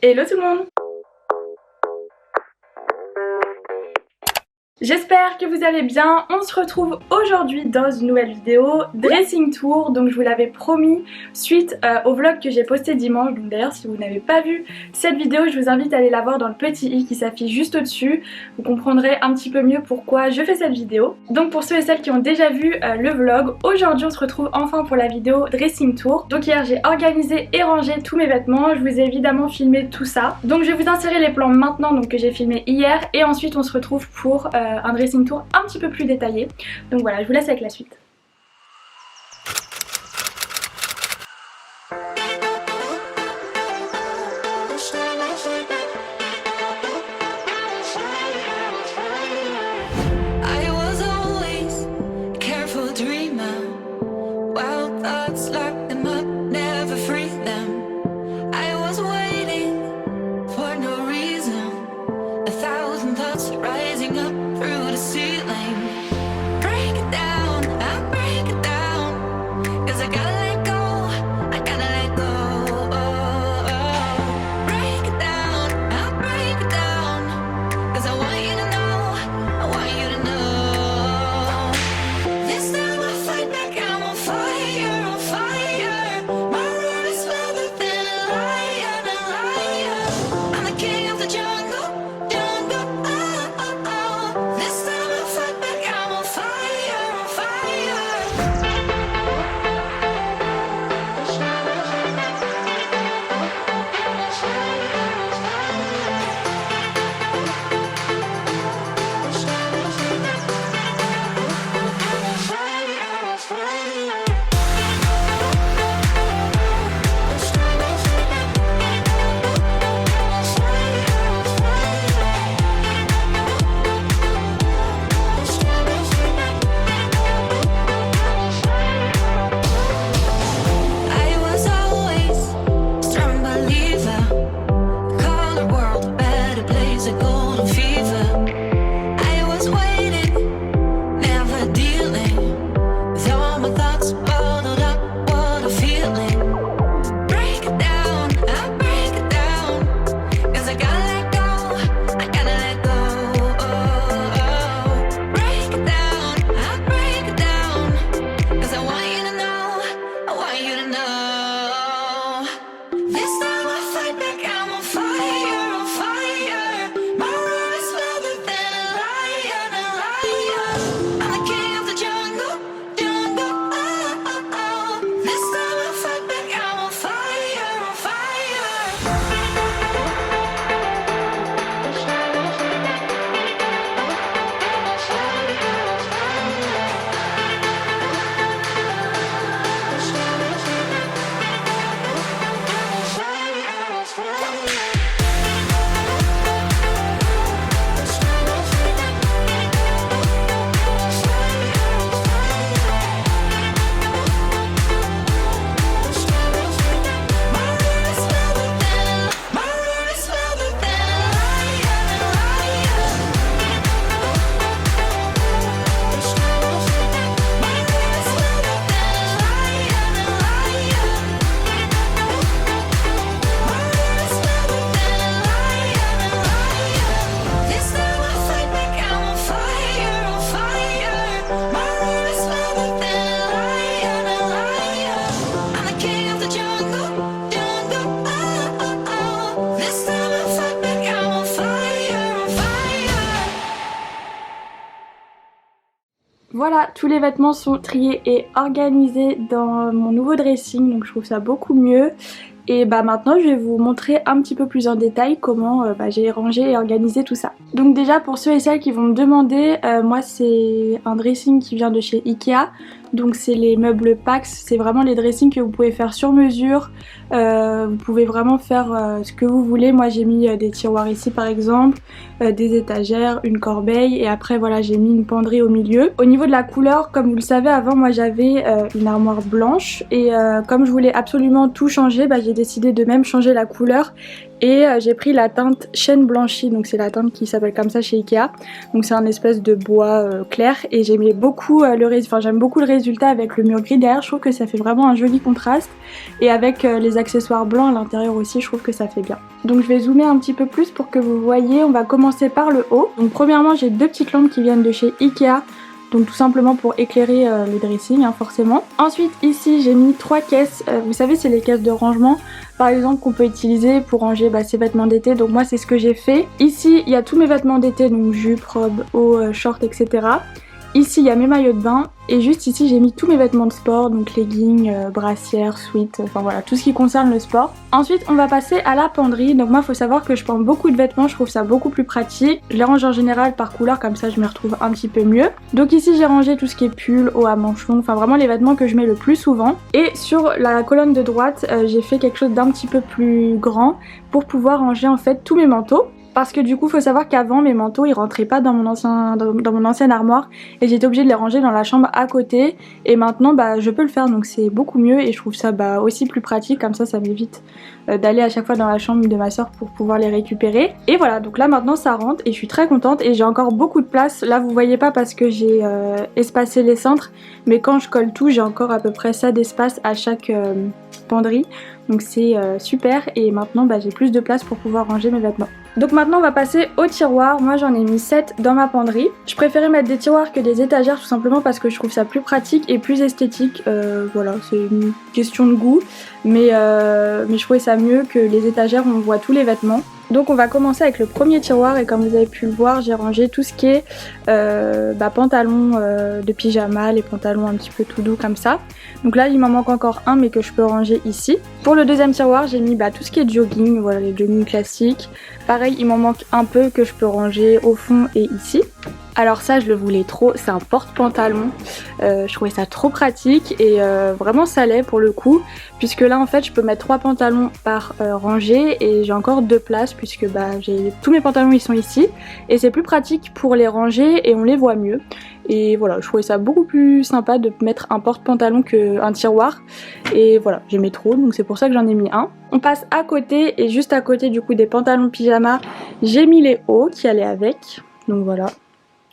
Hello tout le monde! J'espère que vous allez bien. On se retrouve aujourd'hui dans une nouvelle vidéo dressing tour. Donc je vous l'avais promis suite au vlog que j'ai posté dimanche. Donc d'ailleurs si vous n'avez pas vu cette vidéo, je vous invite à aller la voir dans le petit i qui s'affiche juste au dessus. Vous comprendrez un petit peu mieux pourquoi je fais cette vidéo. Donc pour ceux et celles qui ont déjà vu le vlog, aujourd'hui on se retrouve enfin pour la vidéo dressing tour. Donc hier j'ai organisé et rangé tous mes vêtements. Je vous ai évidemment filmé tout ça. Donc je vais vous insérer les plans maintenant, donc que j'ai filmé hier, et ensuite on se retrouve pour un dressing tour un petit peu plus détaillé. Donc voilà, je vous laisse avec la suite. Voilà, tous les vêtements sont triés et organisés dans mon nouveau dressing, donc je trouve ça beaucoup mieux. Et bah maintenant je vais vous montrer un petit peu plus en détail comment j'ai rangé et organisé tout ça. Donc déjà pour ceux et celles qui vont me demander, moi c'est un dressing qui vient de chez Ikea. Donc c'est les meubles Pax, c'est vraiment les dressings que vous pouvez faire sur mesure. Vous pouvez vraiment faire ce que vous voulez. Moi j'ai mis des tiroirs ici par exemple, des étagères, une corbeille, et après voilà j'ai mis une penderie au milieu. Au niveau de la couleur, comme vous le savez, avant moi j'avais une armoire blanche, et comme je voulais absolument tout changer, j'ai décidé de même changer la couleur Et j'ai pris la teinte chêne blanchi, donc c'est la teinte qui s'appelle comme ça chez Ikea. Donc c'est un espèce de bois clair et j'aimais beaucoup j'aime beaucoup le résultat avec le mur gris derrière. Je trouve que ça fait vraiment un joli contraste et avec les accessoires blancs à l'intérieur aussi, je trouve que ça fait bien. Donc je vais zoomer un petit peu plus pour que vous voyez. On va commencer par le haut. Donc premièrement, j'ai deux petites lampes qui viennent de chez Ikea. Donc tout simplement pour éclairer le dressing forcément. Ensuite ici j'ai mis 3 caisses, vous savez c'est les caisses de rangement par exemple qu'on peut utiliser pour ranger ses vêtements d'été, donc moi c'est ce que j'ai fait. Ici il y a tous mes vêtements d'été, donc jupes, robes, hauts, shorts etc. Ici il y a mes maillots de bain et juste ici j'ai mis tous mes vêtements de sport, donc leggings, brassières, sweats, enfin voilà tout ce qui concerne le sport. Ensuite on va passer à la penderie, donc moi il faut savoir que je pends beaucoup de vêtements, je trouve ça beaucoup plus pratique. Je les range en général par couleur, comme ça je me retrouve un petit peu mieux. Donc ici j'ai rangé tout ce qui est pull, haut à manches longues, enfin vraiment les vêtements que je mets le plus souvent. Et sur la colonne de droite j'ai fait quelque chose d'un petit peu plus grand pour pouvoir ranger en fait tous mes manteaux. Parce que du coup faut savoir qu'avant mes manteaux ils rentraient pas dans mon ancienne armoire et j'étais obligée de les ranger dans la chambre à côté et maintenant je peux le faire, donc c'est beaucoup mieux et je trouve ça aussi plus pratique, comme ça m'évite d'aller à chaque fois dans la chambre de ma soeur pour pouvoir les récupérer. Et voilà, donc là maintenant ça rentre et je suis très contente et j'ai encore beaucoup de place. Là vous voyez pas parce que j'ai espacé les cintres, mais quand je colle tout j'ai encore à peu près ça d'espace à chaque penderie. Donc c'est super et maintenant j'ai plus de place pour pouvoir ranger mes vêtements. Donc maintenant on va passer aux tiroirs. Moi j'en ai mis 7 dans ma penderie. Je préférais mettre des tiroirs que des étagères tout simplement parce que je trouve ça plus pratique et plus esthétique. Voilà, c'est une question de goût, mais je trouvais ça mieux que les étagères où on voit tous les vêtements. Donc on va commencer avec le premier tiroir et comme vous avez pu le voir j'ai rangé tout ce qui est pantalons de pyjama, les pantalons un petit peu tout doux comme ça. Donc là il m'en manque encore un mais que je peux ranger ici. Pour le deuxième tiroir j'ai mis tout ce qui est jogging, voilà les jogging classiques. Pareil il m'en manque un peu que je peux ranger au fond et ici. Alors ça je le voulais trop, c'est un porte-pantalon, je trouvais ça trop pratique et vraiment ça l'est pour le coup, puisque là en fait je peux mettre 3 pantalons par rangée et j'ai encore 2 places puisque tous mes pantalons ils sont ici et c'est plus pratique pour les ranger et on les voit mieux. Et voilà, je trouvais ça beaucoup plus sympa de mettre un porte-pantalon qu'un tiroir et voilà, j'aimais trop donc c'est pour ça que j'en ai mis un. On passe à côté et juste à côté du coup des pantalons pyjama, j'ai mis les hauts qui allaient avec, donc voilà.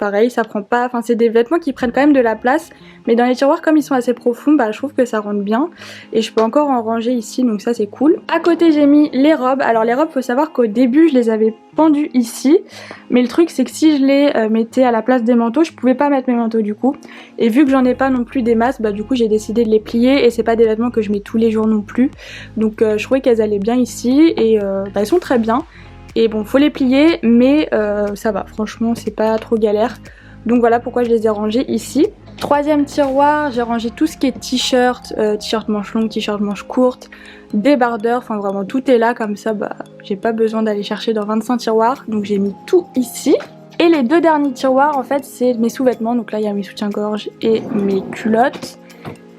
Pareil, ça prend pas, c'est des vêtements qui prennent quand même de la place, mais dans les tiroirs comme ils sont assez profonds, je trouve que ça rentre bien et je peux encore en ranger ici, donc ça c'est cool. À côté j'ai mis les robes. Alors les robes, faut savoir qu'au début je les avais pendues ici, mais le truc c'est que si je les mettais à la place des manteaux, je pouvais pas mettre mes manteaux du coup. Et vu que j'en ai pas non plus des masses, du coup j'ai décidé de les plier et c'est pas des vêtements que je mets tous les jours non plus. Donc je trouvais qu'elles allaient bien ici et elles sont très bien. Et bon, faut les plier, mais ça va, franchement, c'est pas trop galère. Donc voilà pourquoi je les ai rangés ici. Troisième tiroir, j'ai rangé tout ce qui est t-shirt, t-shirt manches longues, t-shirt manches courtes, débardeurs, enfin vraiment tout est là, comme ça, j'ai pas besoin d'aller chercher dans 25 tiroirs. Donc j'ai mis tout ici. Et les deux derniers tiroirs, en fait, c'est mes sous-vêtements. Donc là, il y a mes soutiens-gorge et mes culottes.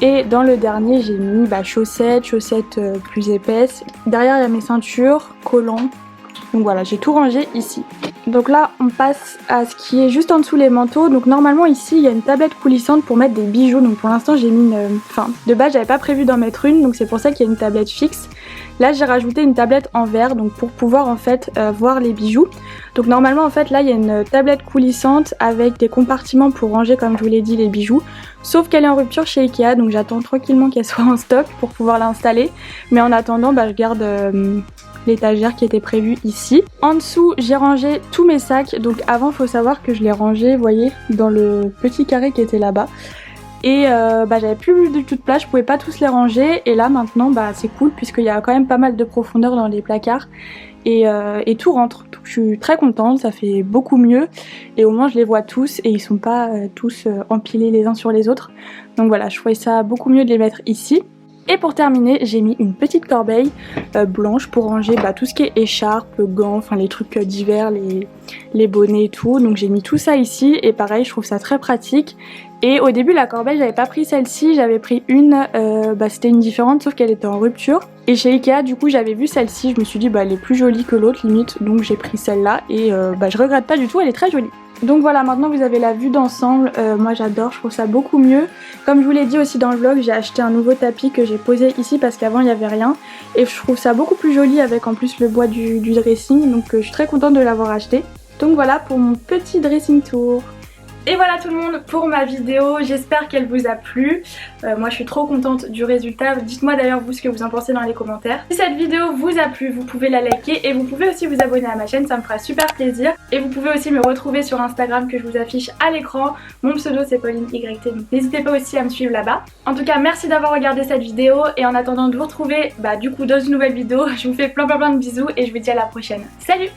Et dans le dernier, j'ai mis chaussettes plus épaisses. Derrière, il y a mes ceintures, collants. Donc voilà, j'ai tout rangé ici. Donc là, on passe à ce qui est juste en dessous les manteaux. Donc normalement ici, il y a une tablette coulissante pour mettre des bijoux. Donc pour l'instant, j'ai mis de base, j'avais pas prévu d'en mettre une. Donc c'est pour ça qu'il y a une tablette fixe. Là, j'ai rajouté une tablette en verre, donc pour pouvoir en fait voir les bijoux. Donc normalement, en fait, là, il y a une tablette coulissante avec des compartiments pour ranger, comme je vous l'ai dit, les bijoux. Sauf qu'elle est en rupture chez Ikea, donc j'attends tranquillement qu'elle soit en stock pour pouvoir l'installer. Mais en attendant, je garde l'étagère qui était prévue ici. En dessous, j'ai rangé tous mes sacs. Donc avant, faut savoir que je les rangeais, vous voyez, dans le petit carré qui était là-bas. Et j'avais plus du tout de place, je pouvais pas tous les ranger. Et là maintenant, c'est cool puisqu'il y a quand même pas mal de profondeur dans les placards. Et tout rentre. Donc, je suis très contente, ça fait beaucoup mieux. Et au moins je les vois tous et ils sont pas tous empilés les uns sur les autres. Donc voilà, je trouvais ça beaucoup mieux de les mettre ici. Et pour terminer, j'ai mis une petite corbeille blanche pour ranger tout ce qui est écharpe, gants, enfin les trucs d'hiver, les bonnets et tout. Donc j'ai mis tout ça ici et pareil, je trouve ça très pratique. Et au début la corbeille, j'avais pas pris celle-ci, j'avais pris une, c'était une différente sauf qu'elle était en rupture. Et chez Ikea du coup j'avais vu celle-ci, je me suis dit elle est plus jolie que l'autre limite, donc j'ai pris celle-là et je regrette pas du tout, elle est très jolie. Donc voilà, maintenant vous avez la vue d'ensemble, moi j'adore, je trouve ça beaucoup mieux. Comme je vous l'ai dit aussi dans le vlog, j'ai acheté un nouveau tapis que j'ai posé ici parce qu'avant il n'y avait rien. Et je trouve ça beaucoup plus joli avec en plus le bois du dressing, donc je suis très contente de l'avoir acheté. Donc voilà pour mon petit dressing tour. Et voilà tout le monde pour ma vidéo, j'espère qu'elle vous a plu. Moi je suis trop contente du résultat, dites-moi d'ailleurs vous ce que vous en pensez dans les commentaires. Si cette vidéo vous a plu, vous pouvez la liker et vous pouvez aussi vous abonner à ma chaîne, ça me fera super plaisir. Et vous pouvez aussi me retrouver sur Instagram que je vous affiche à l'écran. Mon pseudo c'est PaulineYT, donc n'hésitez pas aussi à me suivre là-bas. En tout cas merci d'avoir regardé cette vidéo et en attendant de vous retrouver du coup dans une nouvelle vidéo, je vous fais plein de bisous et je vous dis à la prochaine. Salut!